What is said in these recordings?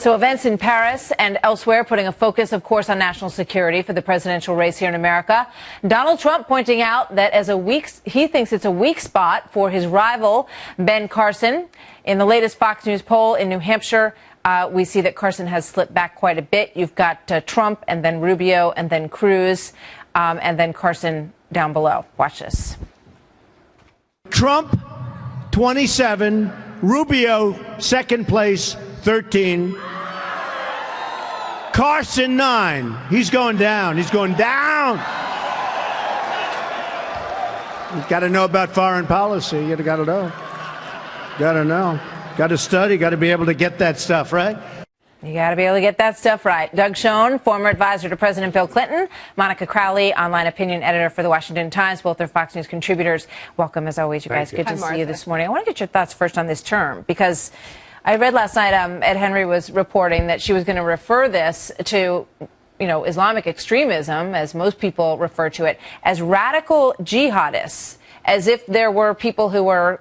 So events in Paris and elsewhere putting a focus, of course, on national security for the presidential race here in America. Donald Trump pointing out that he thinks it's a weak spot for his rival, Ben Carson. In the latest Fox News poll in New Hampshire, we see that Carson has slipped back quite a bit. You've got Trump and then Rubio and then Cruz and then Carson down below. Watch this. Trump, 27. Rubio, second place, 13. Carson, 9. He's going down. He's going down. You've got to know about foreign policy. You've got to know. Got to know. Got to study. Got to be able to get that stuff right. You got to be able to get that stuff right. Doug Schoen, former advisor to President Bill Clinton. Monica Crowley, online opinion editor for the Washington Times. Both are Fox News contributors. Welcome, as always, you guys. Good to see you this morning. I want to get your thoughts first on this term, because I read last night Ed Henry was reporting that she was going to refer this to, Islamic extremism, as most people refer to it, as radical jihadists, as if there were people who were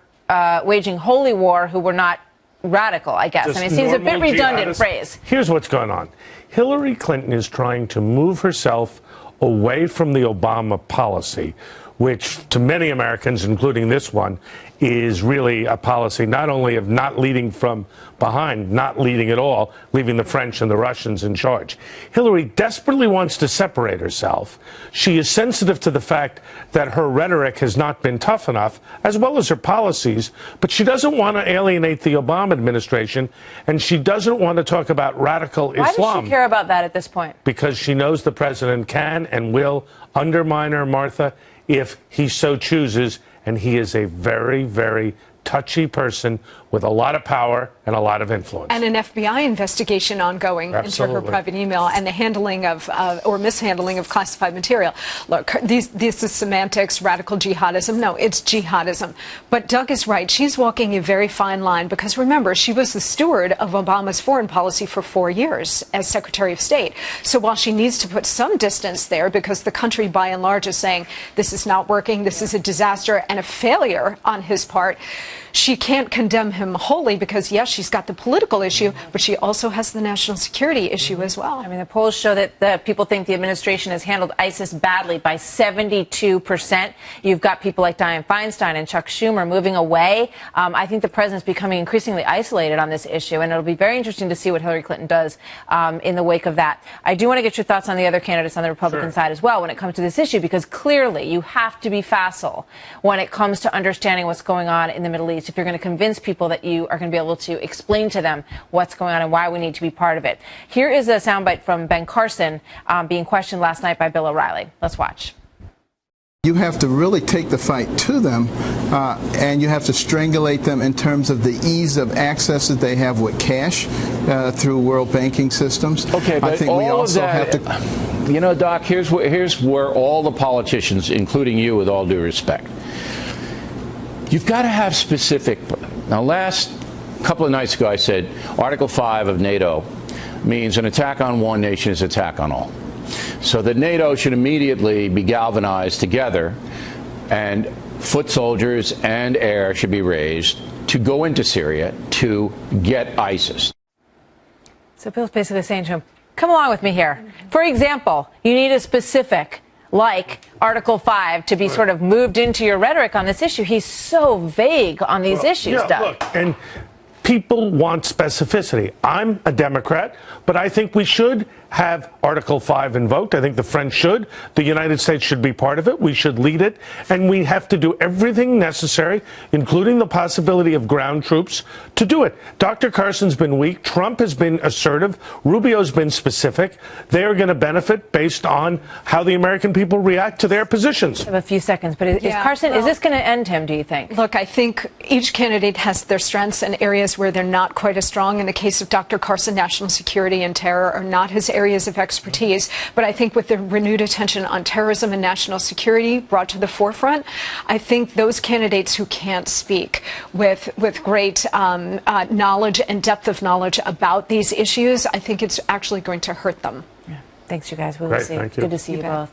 waging holy war who were not radical, I guess. It seems a bit redundant phrase. Here's what's going on. Hillary Clinton is trying to move herself away from the Obama policy, which to many Americans, including this one, is really a policy not only of not leading from behind, not leading at all, leaving the French and the Russians in charge. Hillary desperately wants to separate herself. She is sensitive to the fact that her rhetoric has not been tough enough, as well as her policies, but she doesn't want to alienate the Obama administration, and she doesn't want to talk about radical Islam. Why does she care about that at this point? Because she knows the president can and will undermine her, Martha, if he so chooses, and he is a very, very touchy person with a lot of power and a lot of influence. And an FBI investigation ongoing into her private email and the handling of or mishandling of classified material. Look, this is semantics, radical jihadism. No, it's jihadism. But Doug is right. She's walking a very fine line because, remember, she was the steward of Obama's foreign policy for 4 years as Secretary of State. So while she needs to put some distance there because the country by and large is saying this is not working, this is a disaster and a failure on his part, she can't condemn him wholly because, yes, she's got the political issue, but she also has the national security issue as well. I mean, the polls show that people think the administration has handled ISIS badly by 72%. You've got people like Dianne Feinstein and Chuck Schumer moving away. I think the president's becoming increasingly isolated on this issue, and it'll be very interesting to see what Hillary Clinton does in the wake of that. I do want to get your thoughts on the other candidates on the Republican side as well when it comes to this issue, because clearly you have to be facile when it comes to understanding what's going on in the Middle East if you're going to convince people that you are going to be able to explain to them what's going on and why we need to be part of it. Here is a soundbite from Ben Carson being questioned last night by Bill O'Reilly. Let's watch. You have to really take the fight to them, and you have to strangulate them in terms of the ease of access that they have with cash through world banking systems. Okay, but I think we also have to. Doc, here's where all the politicians, including you, with all due respect, you've got to have specific. Now, last couple of nights ago, I said Article 5 of NATO means an attack on one nation is an attack on all. So that NATO should immediately be galvanized together, and foot soldiers and air should be raised to go into Syria to get ISIS. So Bill's basically saying to him, come along with me here. For example, you need a specific, like Article 5, to be sort of moved into your rhetoric on this issue. He's so vague on these issues, Doug. Look, and people want specificity. I'm a Democrat, but I think we should have Article 5 invoked. I think the French should. The United States should be part of it. We should lead it. And we have to do everything necessary, including the possibility of ground troops, to do it. Dr. Carson's been weak. Trump has been assertive. Rubio's been specific. They are going to benefit based on how the American people react to their positions. I have a few seconds, but is Carson, is this going to end him, do you think? Look, I think each candidate has their strengths and areas where they're not quite as strong. In the case of Dr. Carson, national security and terror are not his areas of expertise. But I think with the renewed attention on terrorism and national security brought to the forefront, I think those candidates who can't speak with great knowledge and depth of knowledge about these issues, I think it's actually going to hurt them. Yeah. Thanks, you guys. We'll Great, see. thank you. Good to see you both.